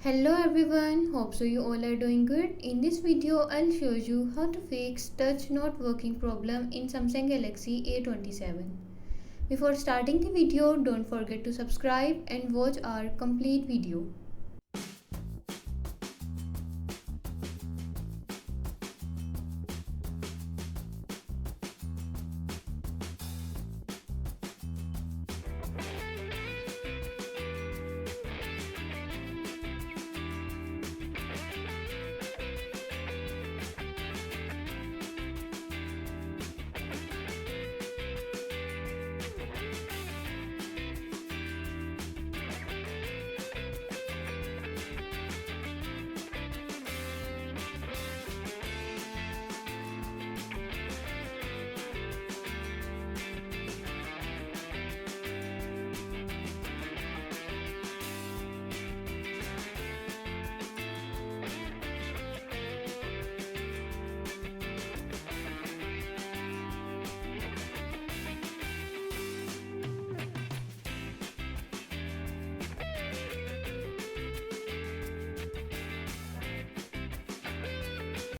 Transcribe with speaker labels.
Speaker 1: Hello everyone, hope so you all are doing good. In this video, I'll show you how to fix touch not working problem in Samsung Galaxy A27. Before starting the video, don't forget to subscribe and watch our complete video.